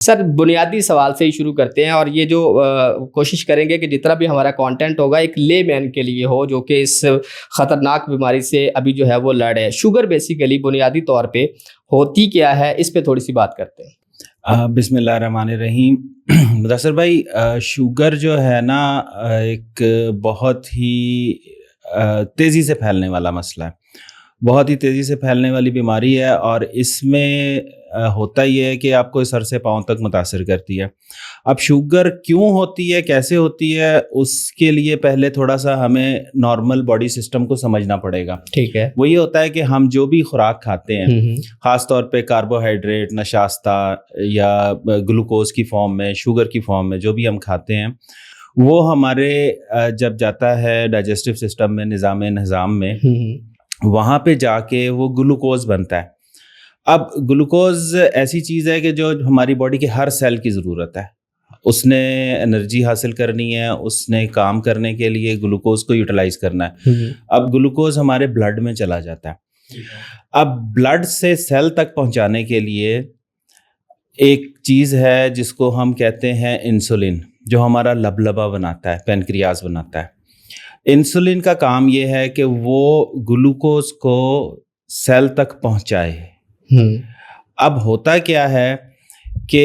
سر بنیادی سوال سے ہی شروع کرتے ہیں، اور یہ جو کوشش کریں گے کہ جتنا بھی ہمارا کانٹینٹ ہوگا ایک لے مین کے لیے ہو جو کہ اس خطرناک بیماری سے ابھی جو ہے وہ لڑ ہے. شوگر بیسیکلی بنیادی طور پہ ہوتی کیا ہے، اس پہ تھوڑی سی بات کرتے ہیں. بسم اللہ الرحمن الرحیم. مدثر بھائی، شوگر جو ہے نا ایک بہت ہی تیزی سے پھیلنے والا مسئلہ ہے، بہت ہی تیزی سے پھیلنے والی بیماری ہے، اور اس میں ہوتا یہ ہے کہ آپ کو سر سے پاؤں تک متاثر کرتی ہے. اب شوگر کیوں ہوتی ہے، کیسے ہوتی ہے، اس کے لیے پہلے تھوڑا سا ہمیں نارمل باڈی سسٹم کو سمجھنا پڑے گا. ٹھیک ہے. وہ یہ ہوتا ہے کہ ہم جو بھی خوراک کھاتے ہیں، خاص طور پہ کاربوہائیڈریٹ، نشاستہ یا گلوکوز کی فارم میں، شوگر کی فارم میں جو بھی ہم کھاتے ہیں، وہ ہمارے جب جاتا ہے ڈائجسٹو سسٹم میں، نظام میں، وہاں پہ جا کے وہ گلوکوز بنتا ہے. اب گلوکوز ایسی چیز ہے کہ جو ہماری باڈی کے ہر سیل کی ضرورت ہے. اس نے انرجی حاصل کرنی ہے، اس نے کام کرنے کے لیے گلوکوز کو یوٹیلائز کرنا ہے. اب گلوکوز ہمارے بلڈ میں چلا جاتا ہے. اب بلڈ سے سیل تک پہنچانے کے لیے ایک چیز ہے جس کو ہم کہتے ہیں انسولین، جو ہمارا لبلبا بناتا ہے، پینکریاس بناتا ہے. انسولین کا کام یہ ہے کہ وہ گلوکوز کو سیل تک پہنچائے. اب ہوتا کیا ہے کہ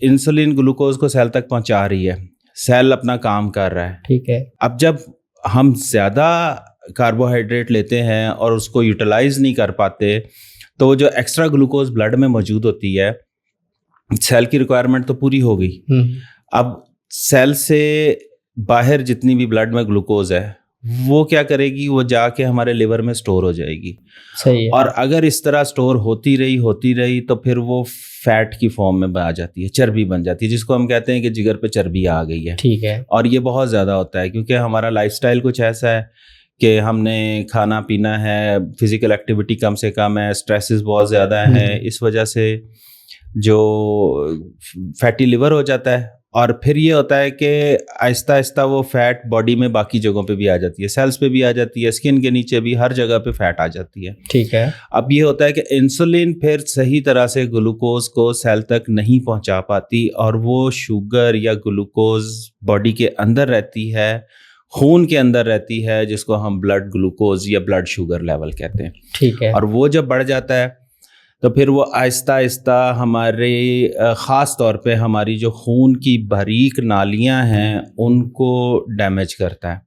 انسولین گلوکوز کو سیل تک پہنچا رہی ہے، سیل اپنا کام کر رہا ہے. ٹھیک ہے. اب جب ہم زیادہ کاربوہائیڈریٹ لیتے ہیں اور اس کو یوٹیلائز نہیں کر پاتے، تو وہ جو ایکسٹرا گلوکوز بلڈ میں موجود ہوتی ہے، سیل کی ریکوائرمنٹ تو پوری ہو گئی. اب سیل سے باہر جتنی بھی بلڈ میں گلوکوز ہے وہ کیا کرے گی، وہ جا کے ہمارے لیور میں سٹور ہو جائے گی. صحیح ہے. اور اگر اس طرح سٹور ہوتی رہی تو پھر وہ فیٹ کی فارم میں آ جاتی ہے، چربی بن جاتی ہے، جس کو ہم کہتے ہیں کہ جگر پہ چربی آ گئی ہے. ٹھیک ہے. اور یہ بہت زیادہ ہوتا ہے کیونکہ ہمارا لائف سٹائل کچھ ایسا ہے کہ ہم نے کھانا پینا ہے، فزیکل ایکٹیویٹی کم سے کم ہے، سٹریسز بہت زیادہ ہیں، اس وجہ سے جو فیٹی لیور ہو جاتا ہے. اور پھر یہ ہوتا ہے کہ آہستہ آہستہ وہ فیٹ باڈی میں باقی جگہوں پہ بھی آ جاتی ہے، سیلز پہ بھی آ جاتی ہے، اسکن کے نیچے بھی، ہر جگہ پہ فیٹ آ جاتی ہے. ٹھیک ہے. اب یہ ہوتا ہے کہ انسولین پھر صحیح طرح سے گلوکوز کو سیل تک نہیں پہنچا پاتی، اور وہ شوگر یا گلوکوز باڈی کے اندر رہتی ہے، خون کے اندر رہتی ہے، جس کو ہم بلڈ گلوکوز یا بلڈ شوگر لیول کہتے ہیں. ٹھیک ہے. اور وہ جب بڑھ جاتا ہے تو پھر وہ آہستہ آہستہ ہمارے خاص طور پہ ہماری جو خون کی باریک نالیاں ہیں ان کو ڈیمیج کرتا ہے.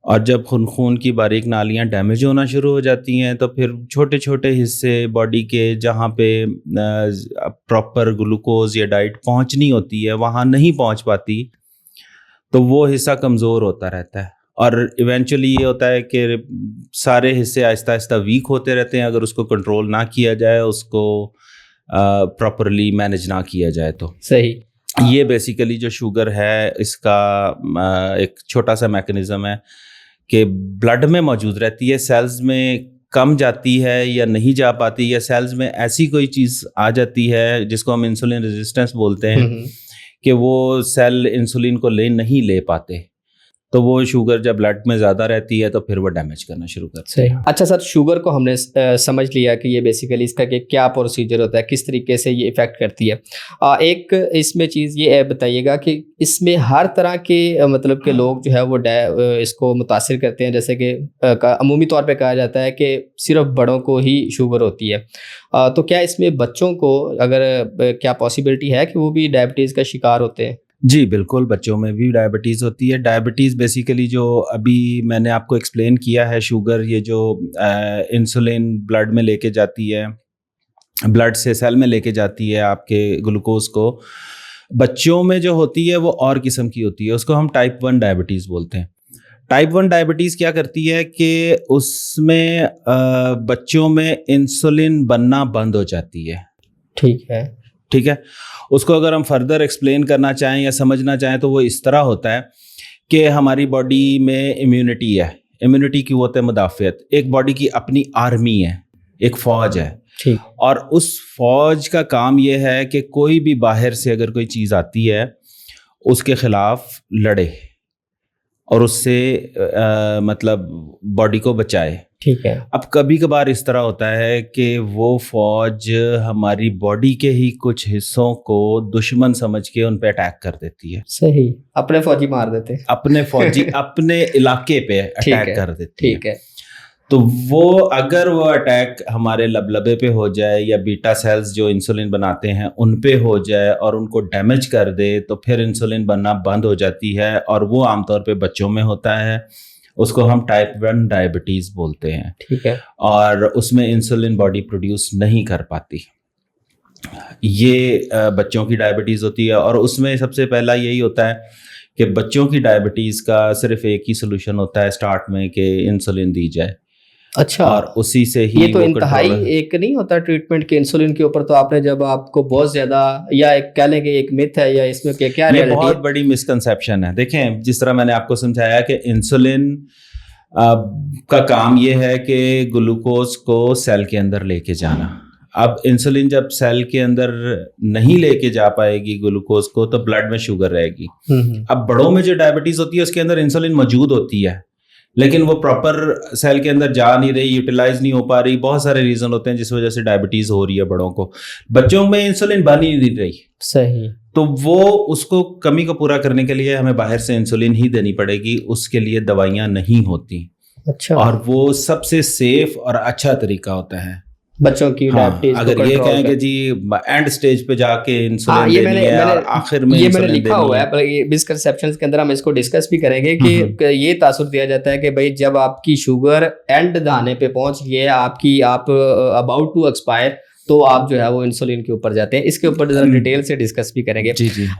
اور جب خون کی باریک نالیاں ڈیمیج ہونا شروع ہو جاتی ہیں تو پھر چھوٹے چھوٹے حصے باڈی کے جہاں پہ پراپر گلوکوز یا ڈائٹ پہنچنی ہوتی ہے وہاں نہیں پہنچ پاتی، تو وہ حصہ کمزور ہوتا رہتا ہے. اور ایونچولی یہ ہوتا ہے کہ سارے حصے آہستہ آہستہ ویک ہوتے رہتے ہیں اگر اس کو کنٹرول نہ کیا جائے، اس کو پراپرلی مینج نہ کیا جائے تو. صحیح. یہ بیسیکلی جو شوگر ہے اس کا ایک چھوٹا سا میکانزم ہے کہ بلڈ میں موجود رہتی ہے، سیلز میں کم جاتی ہے یا نہیں جا پاتی، یا سیلز میں ایسی کوئی چیز آ جاتی ہے جس کو ہم انسولین ریزسٹنس بولتے ہیں کہ وہ سیل انسولین کو نہیں لے پاتے، تو وہ شوگر جب بلڈ میں زیادہ رہتی ہے تو پھر وہ ڈیمیج کرنا شروع کرتی ہے. اچھا سر، شوگر کو ہم نے سمجھ لیا کہ یہ بیسیکلی اس کا کہ کیا پروسیجر ہوتا ہے، کس طریقے سے یہ افیکٹ کرتی ہے. ایک اس میں چیز یہ بتائیے گا کہ اس میں ہر طرح کے مطلب کہ لوگ جو ہے وہ اس کو متاثر کرتے ہیں، جیسے کہ عمومی طور پہ کہا جاتا ہے کہ صرف بڑوں کو ہی شوگر ہوتی ہے، تو کیا اس میں بچوں کو اگر کیا پاسبلٹی ہے کہ وہ بھی ڈائبٹیز کا شکار ہوتے ہیں؟ جی بالکل، بچوں میں بھی ڈائبٹیز ہوتی ہے. ڈائبٹیز بیسیکلی جو ابھی میں نے آپ کو ایکسپلین کیا ہے، شوگر یہ جو انسولین بلڈ میں لے کے جاتی ہے، بلڈ سے سیل میں لے کے جاتی ہے آپ کے گلوکوز کو، بچوں میں جو ہوتی ہے وہ اور قسم کی ہوتی ہے، اس کو ہم ٹائپ 1 ڈائبٹیز بولتے ہیں. ٹائپ 1 ڈائبٹیز کیا کرتی ہے کہ اس میں بچوں میں انسولین بننا بند ہو جاتی ہے. ٹھیک ہے. اس کو اگر ہم فردر ایکسپلین کرنا چاہیں یا سمجھنا چاہیں تو وہ اس طرح ہوتا ہے کہ ہماری باڈی میں امیونٹی ہے، امیونٹی کی قوت مدافعت، ایک باڈی کی اپنی آرمی ہے، ایک فوج ہے. اور اس فوج کا کام یہ ہے کہ کوئی بھی باہر سے اگر کوئی چیز آتی ہے اس کے خلاف لڑے اور اس سے مطلب باڈی کو بچائے. ٹھیک ہے. اب کبھی کبھار اس طرح ہوتا ہے کہ وہ فوج ہماری باڈی کے ہی کچھ حصوں کو دشمن سمجھ کے ان پہ اٹیک کر دیتی ہے. صحیح, اپنے فوجی مار دیتے, اپنے فوجی اپنے علاقے پہ اٹیک کر دیتی ہے. ٹھیک ہے. تو وہ اگر وہ اٹیک ہمارے لبلبے پہ ہو جائے یا بیٹا سیلز جو انسولین بناتے ہیں ان پہ ہو جائے اور ان کو ڈیمیج کر دے تو پھر انسولین بننا بند ہو جاتی ہے, اور وہ عام طور پہ بچوں میں ہوتا ہے. اس کو ہم ٹائپ 1 ڈائبٹیز بولتے ہیں. ٹھیک ہے. اور اس میں انسولین باڈی پروڈیوس نہیں کر پاتی. یہ بچوں کی ڈائبٹیز ہوتی ہے, اور اس میں سب سے پہلا یہی ہوتا ہے کہ بچوں کی ڈائبٹیز کا صرف ایک ہی سلوشن ہوتا ہے اسٹارٹ میں کہ انسولین دی جائے. اچھا, اور اسی سے ہی یہ تو انتہائی ایک نہیں ہوتا ٹریٹمنٹ کے انسولین کے اوپر. تو آپ نے جب آپ کو بہت زیادہ, یا ایک کہہ لیں کہ ایک متھ ہے, یا اس میں کیا یہ بہت بڑی مسکنسیپشن ہے. دیکھیں جس طرح میں نے آپ کو سمجھایا کہ انسولین کا کام یہ ہے کہ گلوکوز کو سیل کے اندر لے کے جانا. اب انسولین جب سیل کے اندر نہیں لے کے جا پائے گی گلوکوز کو تو بلڈ میں شوگر رہے گی. اب بڑوں میں جو ڈائبٹیز ہوتی ہے اس کے اندر انسولین موجود ہوتی ہے لیکن وہ پراپر سیل کے اندر جا نہیں رہی, یوٹیلائز نہیں ہو پا رہی. بہت سارے ریزن ہوتے ہیں جس وجہ سے ڈائبٹیز ہو رہی ہے بڑوں کو. بچوں میں انسولین بن ہی نہیں رہی. صحیح. تو وہ اس کو کمی کو پورا کرنے کے لیے ہمیں باہر سے انسولین ہی دینی پڑے گی. اس کے لیے دوائیاں نہیں ہوتی. اچھا. اور وہ سب سے سیف اور اچھا طریقہ ہوتا ہے بچوں کی ڈائبٹیز. اگر یہ کہیں کہ جی اینڈ سٹیج پہ جا کے انسولین دینی ہے اور آخر میں یہ میں نے لکھا ہوا ہے مسکنسیپشنز کے اندر, ہم اس کو ڈسکس بھی کریں گے کہ یہ تاثر دیا جاتا ہے کہ بھائی جب آپ کی شوگر اینڈ دانے پہ پہنچ گئی ہے, آپ اباؤٹ ٹو ایکسپائر, تو آپ جو ہے وہ انسولین کے اوپر جاتے ہیں. اس کے اوپر ذرا ڈیٹیل سے ڈسکس بھی کریں گے. جی جی.